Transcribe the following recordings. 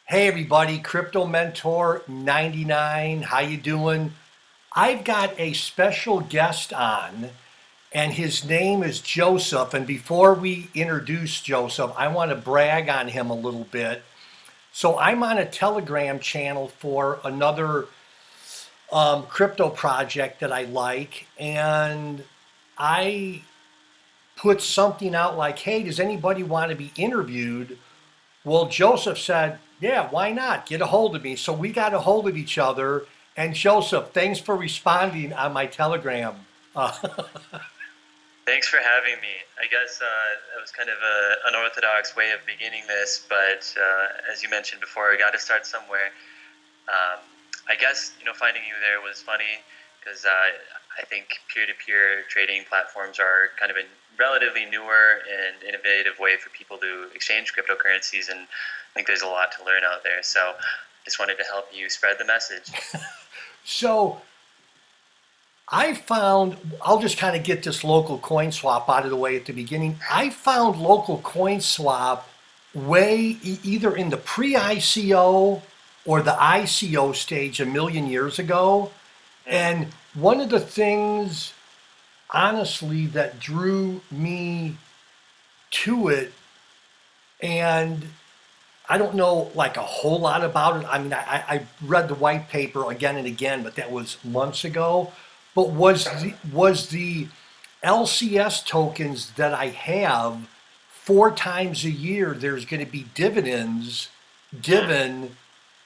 Hey everybody, Crypto Mentor 99. How you doing? I've got a special guest on and his name is Joseph. And before we introduce Joseph, I want to brag on him a little bit. So I'm on a Telegram channel for another crypto project that I like, and I put something out like, "Hey, does anybody want to be interviewed?" Well, Joseph said, "Yeah, why not? Get a hold of me." So we got a hold of each other. And Joseph, thanks for responding on my Telegram. Uh, Thanks for having me. I guess that was kind of a unorthodox way of beginning this, but as you mentioned before, I got to start somewhere. Um, I guess finding you there was funny because I think peer-to-peer trading platforms are kind of a relatively newer and innovative way for people to exchange cryptocurrencies, and I think there's a lot to learn out there. So, just wanted to help you spread the message. so I found, I'll just kind of get this local coin swap out of the way at the beginning. I found local coin swap either in the pre-ICO or the ICO stage a million years ago. Hmm. And one of the things, honestly, that drew me to it, and I don't know like a whole lot about it. I mean, I read the white paper again and again, but that was months ago. But was the LCS tokens that I have 4 times a year? There's going to be dividends Hmm. given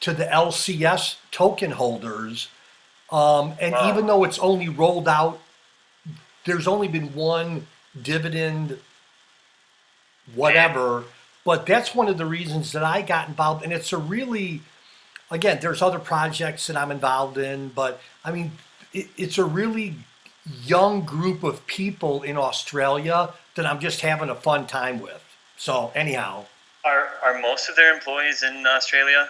to the LCS token holders, and even Wow. though it's only rolled out, there's only been one dividend Paid. whatever. But that's one of the reasons that I got involved. And it's a really, again, there's other projects that I'm involved in, but I mean, it's a really young group of people in Australia that I'm just having a fun time with. So, anyhow, Are most of their employees in Australia?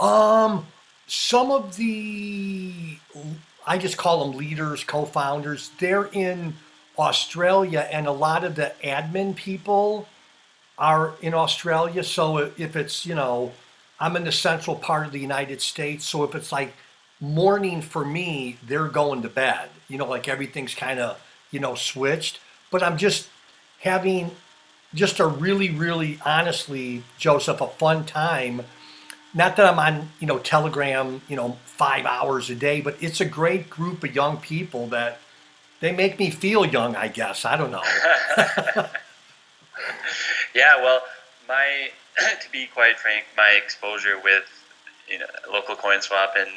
um, some of the, I just call them leaders, co founders, they're in Australia, and a lot of the admin people are in Australia. So if it's, I'm in the central part of the United States. So if it's like morning for me, they're going to bed, like everything's kind of, switched. But I'm just having just a really, really honestly, Joseph, a fun time. Not that I'm on, Telegram, 5 hours a day, but it's a great group of young people that they make me feel young, I guess. I don't know. Yeah, well, my to be quite frank, my exposure with local CoinSwap and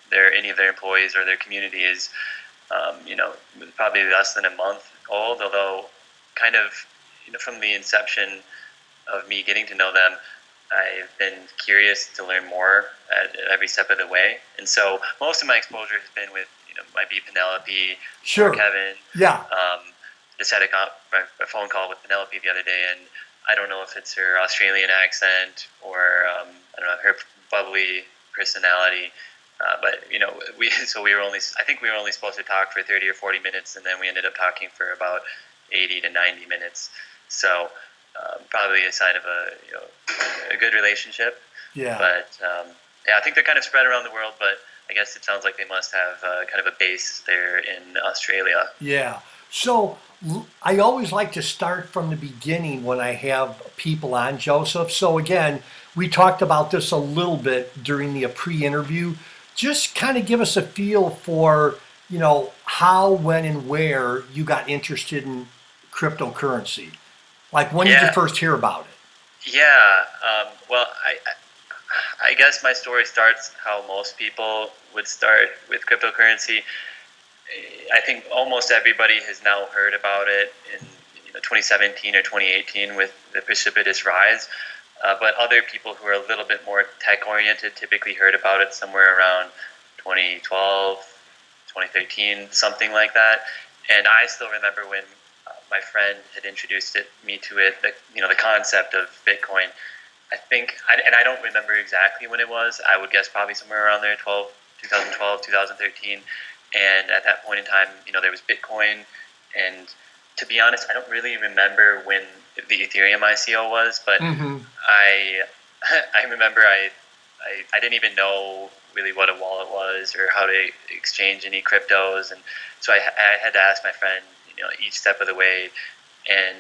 their any of their employees or their community is probably less than a month old. Although, kind of from the inception of me getting to know them, I've been curious to learn more at every step of the way. And so most of my exposure has been with, might be Penelope or Sure. Kevin. Yeah. Just had a phone call with Penelope the other day, and I don't know if it's her Australian accent or I don't know, her bubbly personality. But we were only, I think we were only supposed to talk for 30 or 40 minutes, and then we ended up talking for about 80 to 90 minutes. So probably a sign of a good relationship. Yeah. But yeah, I think they're kind of spread around the world. But I guess it sounds like they must have kind of a base there in Australia. Yeah. So I always like to start from the beginning when I have people on, Joseph. So again, we talked about this a little bit during the pre-interview. Just kind of give us a feel for, how, when, and where you got interested in cryptocurrency. Like when did you Yeah, first hear about it? yeah. Well, I guess my story starts how most people would start with cryptocurrency. I think almost everybody has now heard about it in 2017 or 2018 with the precipitous rise. But other people who are a little bit more tech oriented typically heard about it somewhere around 2012, 2013, something like that. And I still remember when my friend had introduced me to it, the concept of Bitcoin. And I don't remember exactly when it was. I would guess probably somewhere around there, 2012, 2013. And at that point in time, there was Bitcoin. And to be honest, I don't really remember when the Ethereum ICO was, but Mm-hmm. I I remember I didn't even know really what a wallet was or how to exchange any cryptos, and so I had to ask my friend, each step of the way, and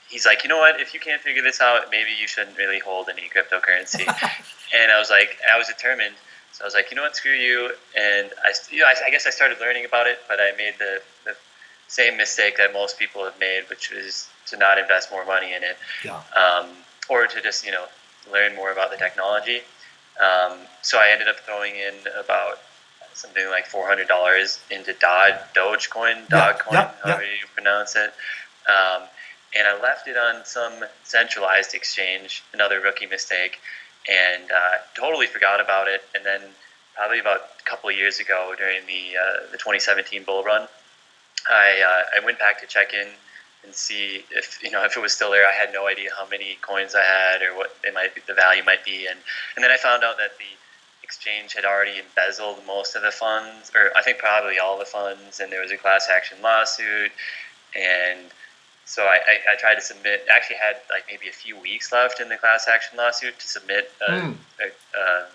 he's like, you know what, if you can't figure this out, maybe you shouldn't really hold any cryptocurrency. And I was determined. So I was like, you know what, screw you. And I guess I started learning about it, but I made the same mistake that most people have made, which was to not invest more money in it, Yeah. or to just learn more about the technology. So I ended up throwing in about something like $400 into Dogecoin, Yeah. Dogcoin, Yep. however Yep. you pronounce it. Um, and I left it on some centralized exchange, another rookie mistake, and totally forgot about it. And then probably about a couple of years ago during the 2017 bull run, I went back to check in and see if it was still there. I had no idea how many coins I had or what the value might be, and then I found out that the exchange had already embezzled most of the funds, or I think probably all the funds, and there was a class action lawsuit, and so I tried to submit. Actually, had like maybe a few weeks left in the class action lawsuit to submit Mm. a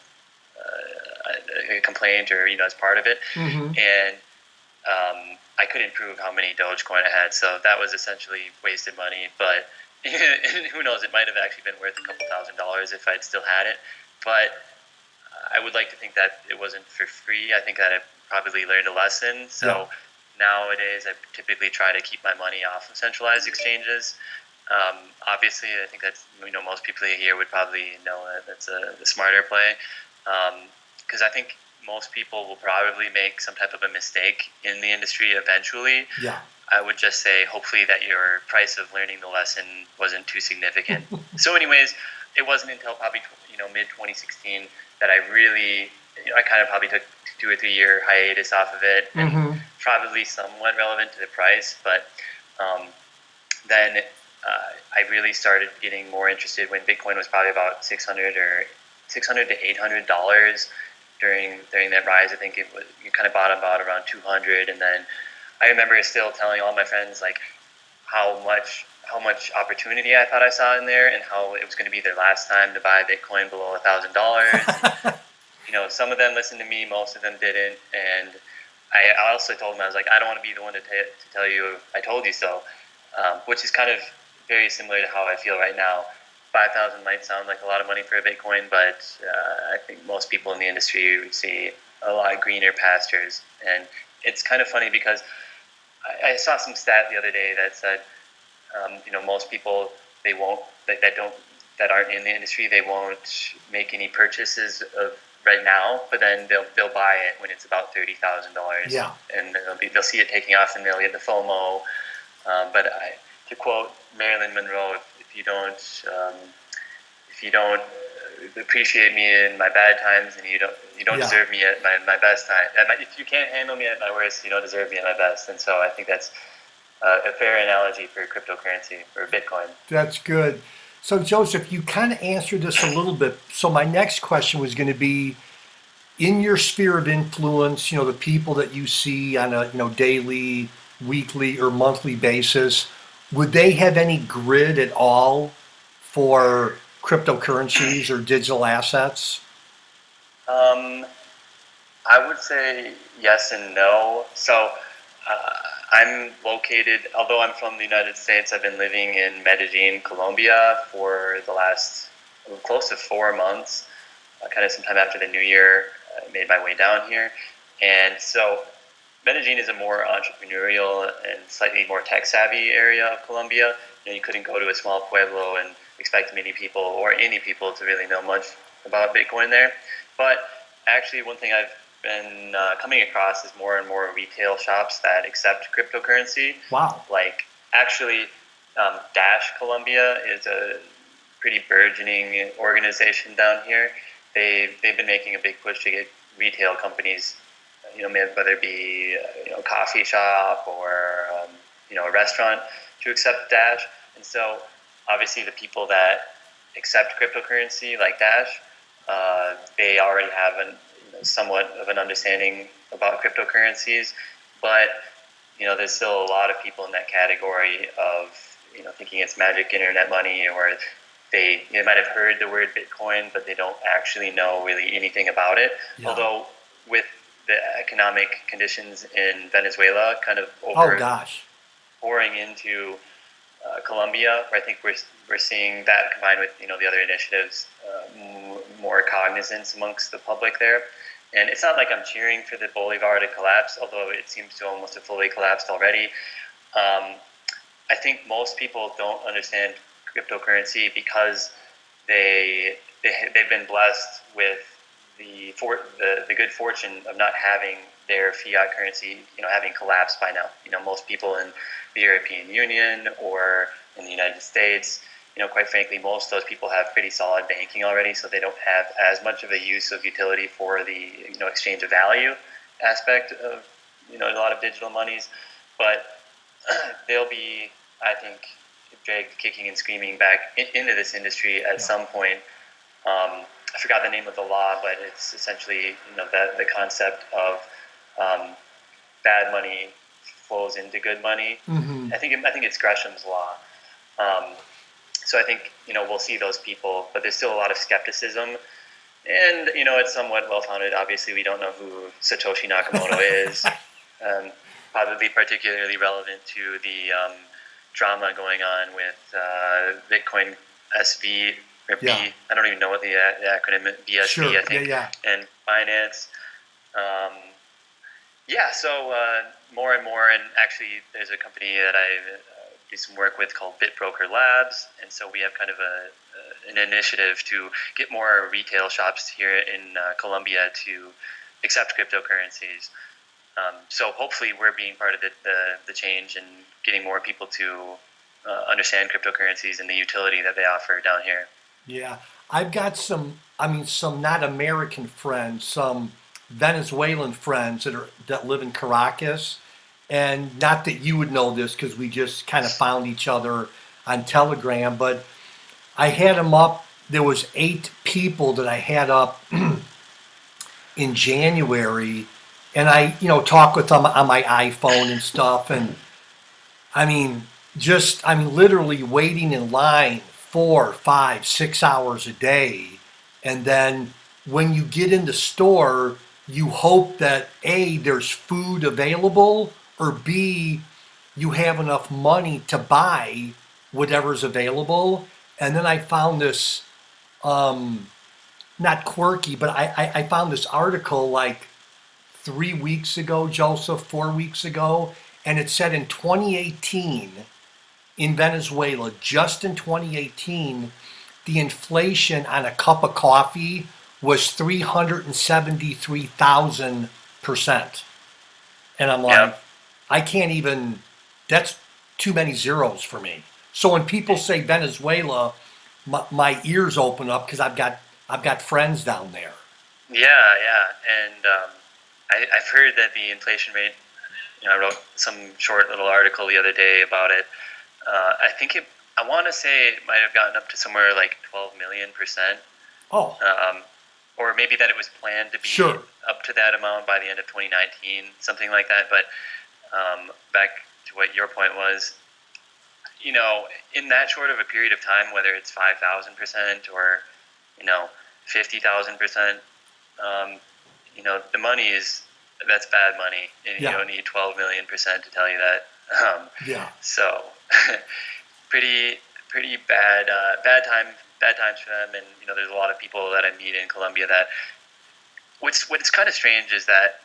complaint or as part of it, Mm-hmm. and I couldn't prove how many Dogecoin I had, so that was essentially wasted money. But who knows? It might have actually been worth a couple $1,000s if I'd still had it. But I would like to think that it wasn't for free. I think that I probably learned a lesson. Yeah. So nowadays, I typically try to keep my money off of centralized exchanges. Obviously, I think that's most people here would probably know that that's the smarter play, because I think most people will probably make some type of a mistake in the industry eventually. Yeah. I would just say, hopefully, that your price of learning the lesson wasn't too significant. So, anyways, it wasn't until probably mid 2016 that I really, I kind of probably took 2 or 3 year hiatus off of it, and Mm-hmm. probably somewhat relevant to the price. But then I really started getting more interested when Bitcoin was probably about 600 to $800 during that rise. I think it was you kind of bottomed out around 200, and then I remember still telling all my friends like how much opportunity I thought I saw in there, and how it was going to be their last time to buy Bitcoin below $1,000. Some of them listened to me, most of them didn't, and I also told them, I was like, I don't want to be the one to tell you I told you so, which is kind of very similar to how I feel right now. 5,000 might sound like a lot of money for a Bitcoin, but I think most people in the industry would see a lot greener pastures. And it's kind of funny because I saw some stat the other day that said, most people they won't that don't that aren't in the industry, they won't make any purchases of right now, but then they'll buy it when it's about $30,000, Yeah. and they'll see it taking off and they'll get the FOMO. But to quote Marilyn Monroe, if you don't appreciate me in my bad times, and you don't Yeah. deserve me at my best time. If you can't handle me at my worst, you don't deserve me at my best. And so I think that's a fair analogy for cryptocurrency or Bitcoin. That's good. So, Joseph, you kind of answered this a little bit. So, my next question was going to be in your sphere of influence, the people that you see on a, daily, weekly, or monthly basis, would they have any grid at all for cryptocurrencies or digital assets? Um, I would say yes and no. So uh, I'm located, although I'm from the United States, I've been living in Medellin, Colombia for the last close to 4 months. Kind of sometime after the new year, I made my way down here. And so Medellin is a more entrepreneurial and slightly more tech savvy area of Colombia. You couldn't go to a small pueblo and expect many people or any people to really know much about Bitcoin there. But actually, one thing I've been coming across is more and more retail shops that accept cryptocurrency. Wow. Like, actually, Dash Colombia is a pretty burgeoning organization down here. They've been making a big push to get retail companies, whether it be a coffee shop or a restaurant, to accept Dash. And so obviously the people that accept cryptocurrency like Dash, they already have somewhat of an understanding about cryptocurrencies, but there's still a lot of people in that category of thinking it's magic internet money, or they might have heard the word Bitcoin, but they don't actually know really anything about it. Yeah. Although with the economic conditions in Venezuela kind of Oh over gosh. pouring into Colombia, where I think we're seeing that combined with the other initiatives, more cognizance amongst the public there. And it's not like I'm cheering for the bolivar to collapse, although it seems to almost have fully collapsed already. Um, I think most people don't understand cryptocurrency because they've been blessed with the good fortune of not having their fiat currency having collapsed by now. Most people in the European Union or in the United States, quite frankly, most of those people have pretty solid banking already, so they don't have as much of a use of utility for the exchange of value aspect of a lot of digital monies. But they'll be, I think, dragged kicking and screaming back into this industry at Yeah. some point. I forgot the name of the law, but it's essentially the concept of bad money flows into good money. Mm-hmm. I think it's Gresham's law. Um, so I think we'll see those people, but there's still a lot of skepticism, and it's somewhat well founded. Obviously, we don't know who Satoshi Nakamoto is. Probably particularly relevant to the drama going on with Bitcoin SV or B. Yeah. I don't even know what the acronym is, BSV, Sure. I Yeah. think, Yeah. and Binance. Um, yeah, so more and more, and actually, there's a company that I do some work with called BitBroker Labs, and so we have kind of an initiative to get more retail shops here in Colombia to accept cryptocurrencies. So hopefully, we're being part of the change and getting more people to understand cryptocurrencies and the utility that they offer down here. Yeah, I've got some not American friends, some Venezuelan friends that live in Caracas, and not that you would know this because we just kind of found each other on Telegram, but I had them up. There was 8 people that I had up in January, and I, talk with them on my iPhone and stuff, and I mean, literally waiting in line 4, 5, 6 hours a day. And then when you get in the store, you hope that A, there's food available, or B, you have enough money to buy whatever's available. And then I found this, not quirky, but I found this article like 3 weeks ago, Joseph, 4 weeks ago, and it said in 2018 in Venezuela, just in 2018, the inflation on a cup of coffee was 373,000%. And I'm Yeah. like, I can't even, that's too many zeros for me. So when people say Venezuela, my ears open up because I've got friends down there. Yeah, and I've heard that the inflation rate. I wrote some short little article the other day about it. I think it. I want to say it might have gotten up to somewhere like 12 million%, Oh, or maybe that it was planned to be sure. up to that amount by the end of 2019, something like that. But back to what your point was, in that short of a period of time, whether it's 5,000% or 50,000%, the money that's bad money, and you Yeah, don't need 12 million% to tell you that. yeah, So pretty bad times for them, and there's a lot of people that I meet in Colombia that what's kind of strange is that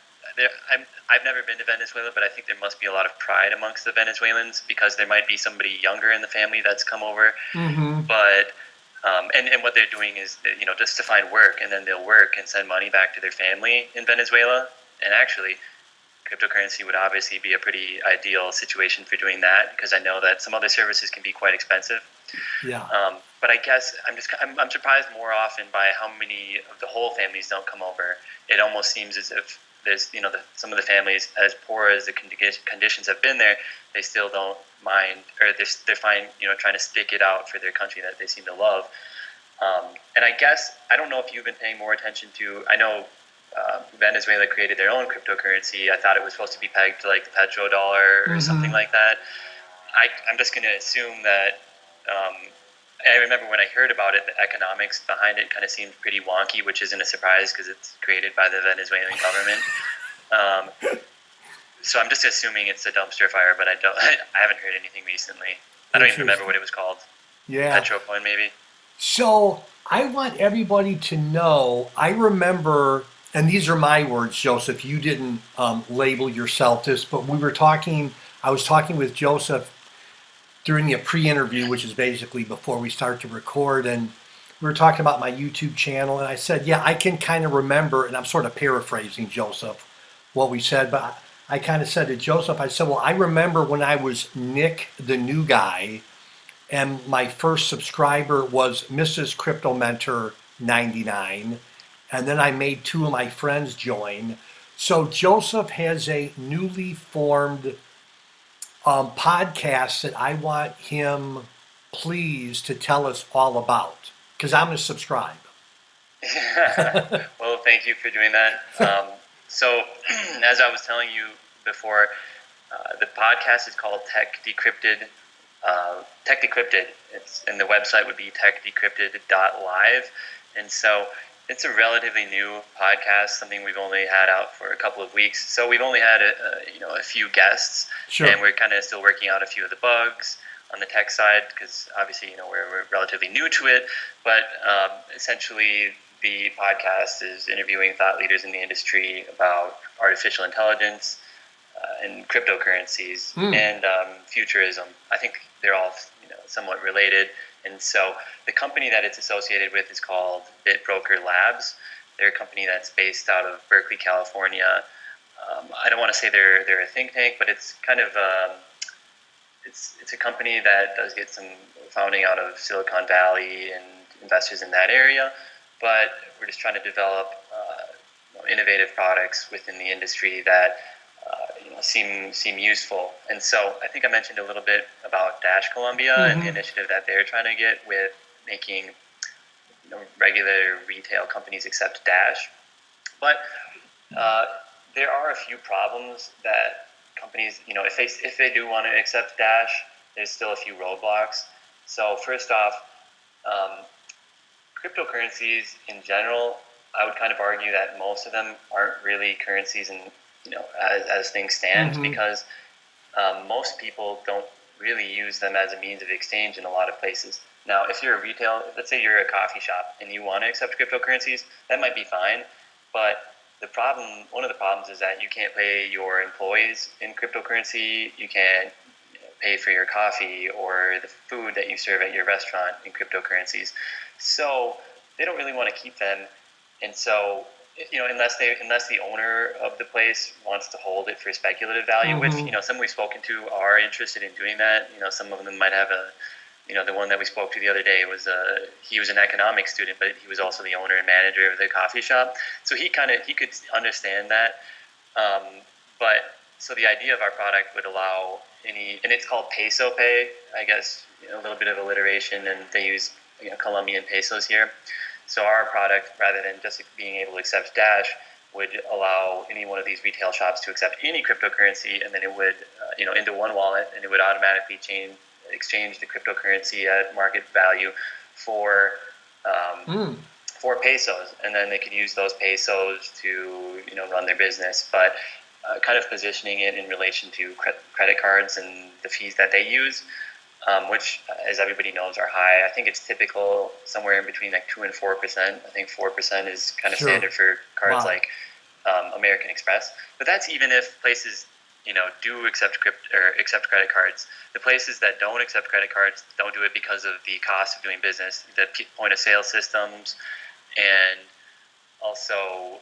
I've never been to Venezuela, but I think there must be a lot of pride amongst the Venezuelans because there might be somebody younger in the family that's come over, mm-hmm, but and what they're doing is just to find work, and then they'll work and send money back to their family in Venezuela. And actually, cryptocurrency would obviously be a pretty ideal situation for doing that because I know that some other services can be quite expensive. yeah, But I guess I'm surprised more often by how many of the whole families don't come over. It almost seems as if there's some of the families, as poor as the conditions have been there, they still don't mind, or they're fine trying to stick it out for their country that they seem to love. And I guess I don't know if you've been paying more attention to. I know Venezuela created their own cryptocurrency. I thought it was supposed to be pegged to like the petrodollar or something mm-hmm, like that. I'm just going to assume that um, I remember when I heard about it, the economics behind it kind of seemed pretty wonky, which isn't a surprise because it's created by the Venezuelan government. Um, so I'm just assuming it's a dumpster fire, but I don't. I haven't heard anything recently. I don't even remember Interesting. what it was called. Yeah. Petrocoin, maybe. So I want everybody to know, I remember, and these are my words, Joseph, you didn't label yourself this, but I was talking with Joseph during a pre-interview, which is basically before we start to record, and we were talking about my YouTube channel, and I said, yeah, I can kind of remember, and I'm sort of paraphrasing Joseph, what we said, but I kind of said to Joseph, I said, well, I remember when I was Nick, the new guy, and my first subscriber was Mrs. Crypto Mentor 99, and then I made two of my friends join. So Joseph has a newly formed podcast that I want him, please, to tell us all about because I'm going to subscribe. Well, thank you for doing that. So, as I was telling you before, the podcast is called Tech Decrypted. Tech Decrypted. And the website would be techdecrypted.live. And so it's a relatively new podcast, something we've only had out for a couple of weeks. So we've only had a few guests, Sure. and we're kind of still working out a few of the bugs on the tech side because obviously we're relatively new to it. But essentially, the podcast is interviewing thought leaders in the industry about artificial intelligence, and cryptocurrencies and futurism. I think they're all somewhat related. And so the company that it's associated with is called BitBroker Labs. They're a company that's based out of Berkeley, California. I don't want to say they're a think tank, but it's kind of it's a company that does get some founding out of Silicon Valley and investors in that area. But we're just trying to develop innovative products within the industry that seem useful. And so I think I mentioned a little bit about Dash Columbia and the initiative that they're trying to get with making regular retail companies accept Dash. But there are a few problems that companies, if they do want to accept Dash, there's still a few roadblocks. So first off, cryptocurrencies in general, I would kind of argue that most of them aren't really currencies and as things stand because most people don't really use them as a means of exchange in a lot of places. Now, if you're a retail, let's say you're a coffee shop and you want to accept cryptocurrencies, that might be fine. But one of the problems is that you can't pay your employees in cryptocurrency. You can't pay for your coffee or the food that you serve at your restaurant in cryptocurrencies. So they don't really want to keep them. And so unless the owner of the place wants to hold it for speculative value, which some we've spoken to are interested in doing that. Some of them might have the one that we spoke to the other day he was an economics student, but he was also the owner and manager of the coffee shop. So he could understand that. But so the idea of our product would allow and it's called Peso Pay. I guess a little bit of alliteration, and they use Colombian pesos here. So our product, rather than just being able to accept Dash, would allow any one of these retail shops to accept any cryptocurrency, and then it would, into one wallet, and it would automatically exchange the cryptocurrency at market value for pesos, and then they could use those pesos to, run their business. But kind of positioning it in relation to credit cards and the fees that they use. Which, as everybody knows, are high. I think it's typical somewhere in between like 2% and 4%. I think 4% is kind of standard for cards like American Express. But that's even if places, do accept credit cards. The places that don't accept credit cards don't do it because of the cost of doing business, the point of sale systems, and also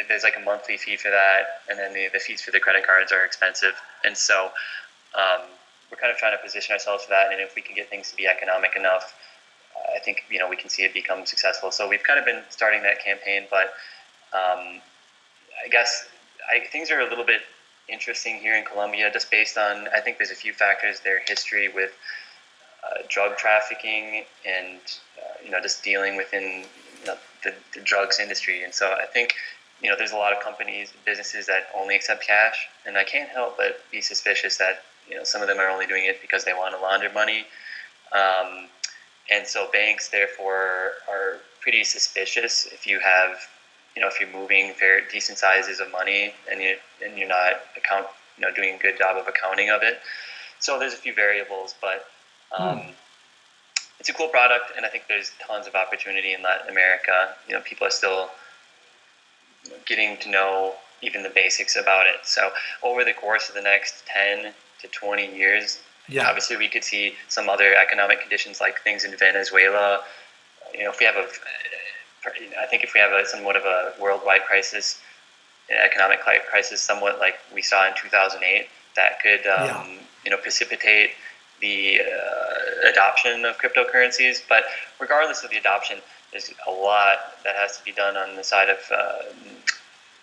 there's like a monthly fee for that, and then the fees for the credit cards are expensive, and so. We're kind of trying to position ourselves for that, and if we can get things to be economic enough, I think we can see it become successful. So we've kind of been starting that campaign, but I guess things are a little bit interesting here in Colombia, just based on I think there's a few factors. Their history with drug trafficking and just dealing within the drugs industry, and so I think there's a lot of businesses that only accept cash, and I can't help but be suspicious that some of them are only doing it because they want to launder money. And so banks therefore are pretty suspicious if you have, if you're moving very decent sizes of money and you're not doing a good job of accounting of it. So there's a few variables, but Hmm. it's a cool product, and I think there's tons of opportunity in Latin America. People are still getting to know even the basics about it. So over the course of the next 10 to 20 years, Yeah. obviously we could see some other economic conditions like things in Venezuela. If we have I think if we have somewhat of a worldwide crisis, economic crisis, somewhat like we saw in 2008, that could Yeah. precipitate the adoption of cryptocurrencies. But regardless of the adoption, there's a lot that has to be done on the side of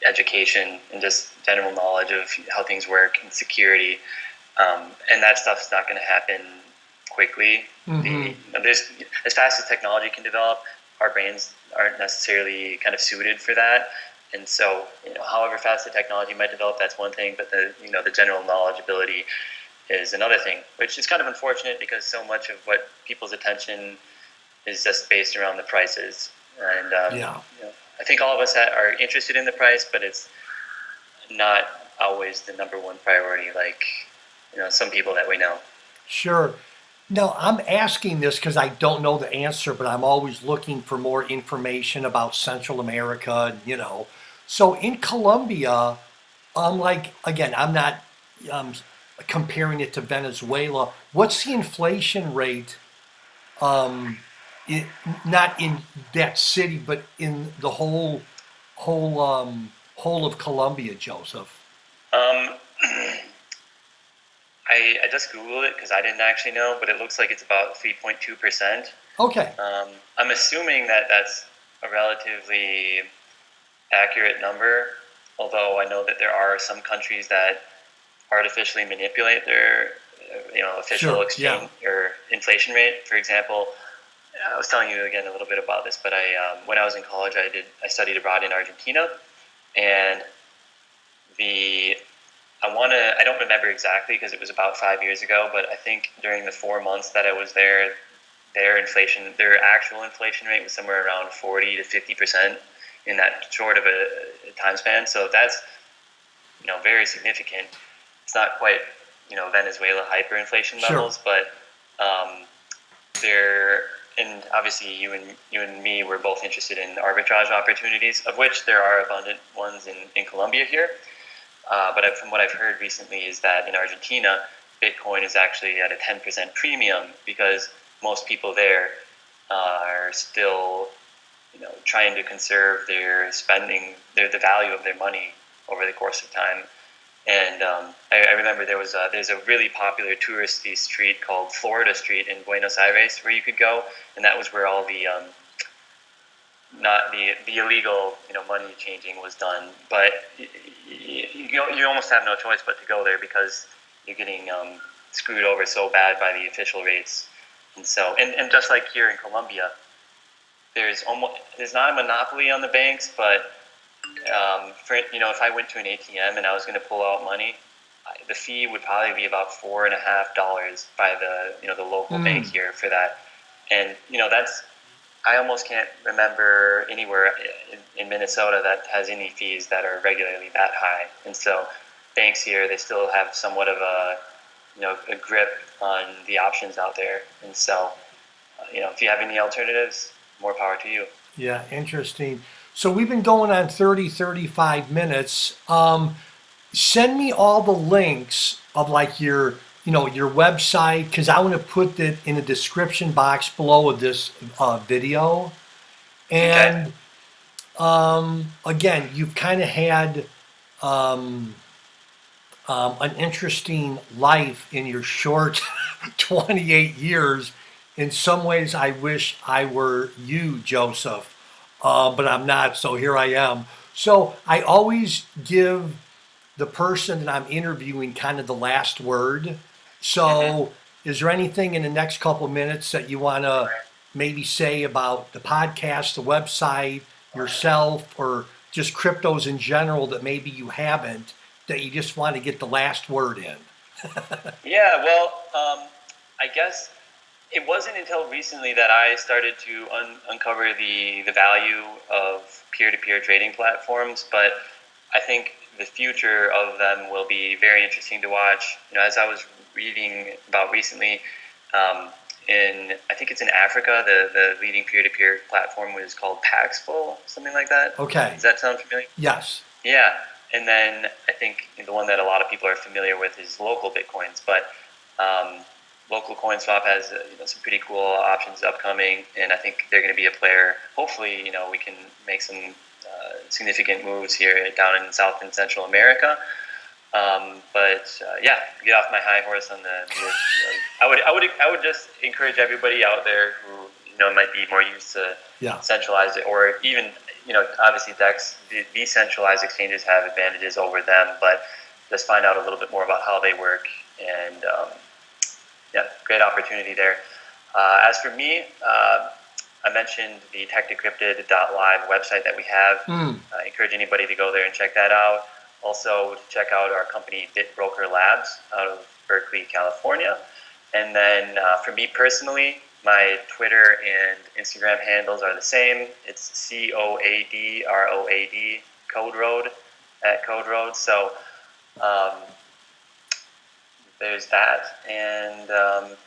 education and just general knowledge of how things work and security. And that stuff's not going to happen quickly. Hmm. There's as fast as technology can develop, our brains aren't necessarily kind of suited for that. And so, however fast the technology might develop, that's one thing. But the general knowledgeability is another thing, which is kind of unfortunate because so much of what people's attention is just based around the prices. And Yeah. I think all of us are interested in the price, but it's not always the number one priority. Like some people that we know. Sure. No, I'm asking this because I don't know the answer, but I'm always looking for more information about Central America. So in Colombia, like, again, I'm not um, comparing it to Venezuela. What's the inflation rate, um, it, not in that city, but in the whole of Colombia, Joseph? Um, I just googled it because I didn't actually know, but it looks like it's about 3.2%. Okay. I'm assuming that that's a relatively accurate number, although I know that there are some countries that artificially manipulate their official Sure. Yeah. exchange or inflation rate. For example, I was telling you again a little bit about this, but when I was in college, I studied abroad in Argentina, and the I don't remember exactly because it was about 5 years ago, but I think during the 4 months that I was there, their actual inflation rate was somewhere around 40 to 50% in that short of a time span. So that's very significant. It's not quite Venezuela hyperinflation Sure. levels, but um, they're and obviously you and me were both interested in arbitrage opportunities, of which there are abundant ones in Colombia here. But from what I've heard recently is that in Argentina, Bitcoin is actually at a 10% premium because most people there are still, trying to conserve their spending, the value of their money over the course of time. And I remember there's a really popular touristy street called Florida Street in Buenos Aires where you could go, and that was where all the not the illegal money changing was done. But you almost have no choice but to go there because you're getting screwed over so bad by the official rates. And so and just like here in Colombia, there's not a monopoly on the banks, but if I went to an ATM and I was going to pull out money, the fee would probably be about $4.50 by the local bank Hmm. here for that. And that's I almost can't remember anywhere in Minnesota that has any fees that are regularly that high. And so banks here, they still have somewhat of a grip on the options out there. And so, if you have any alternatives, more power to you. Yeah, interesting. So we've been going on 30, 35 minutes. Send me all the links of like your website because I want to put that in the description box below of this video. Okay. And again, you've kind of had um, an interesting life in your short 28 years. In some ways, I wish I were you, Joseph, but I'm not, so here I am. So I always give the person that I'm interviewing kind of the last word. Hmm. So is there anything in the next couple of minutes that you want to maybe say about the podcast, the website, yourself, or just cryptos in general that maybe you haven't, that you just want to get the last word in? Yeah. Well, I guess It wasn't until recently that I started to uncover the value of peer-to-peer trading platforms, but I think the future of them will be very interesting to watch. As I was reading about recently, um, in I think it's in Africa, the leading peer-to-peer platform was called Paxful, something like that. Okay. Does that sound familiar? Yes. Yeah, and then I think the one that a lot of people are familiar with is local bitcoins, but um, local CoinSwap has some pretty cool options upcoming, and I think they're going to be a player. Hopefully, we can make some significant moves here down in South and Central America. But yeah, get off my high horse on I would just encourage everybody out there who might be more used to Yeah. centralized or even obviously decentralized exchanges have advantages over them, but just find out a little bit more about how they work and yeah, great opportunity there. As for me, I mentioned the techdecrypted.live website that we have. Mm. I encourage anybody to go there and check that out. Also, check out our company BitBroker Labs out of Berkeley, California. And then for me personally, my Twitter and Instagram handles are the same. It's COADROAD, Code Road, at Code Road. So um, there's that. And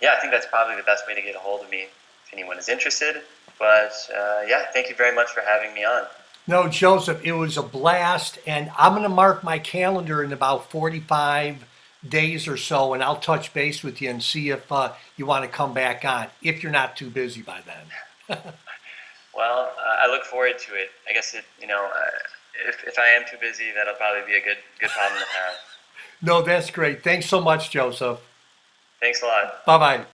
yeah, I think that's probably the best way to get a hold of me if anyone is interested. But yeah, thank you very much for having me on. No, Joseph, it was a blast, and I'm going to mark my calendar in about 45 days or so, and I'll touch base with you and see if you want to come back on, if you're not too busy by then. Well, I look forward to it. I guess if I am too busy, that'll probably be a good problem to have. No, that's great. Thanks so much, Joseph. Thanks a lot. Bye bye.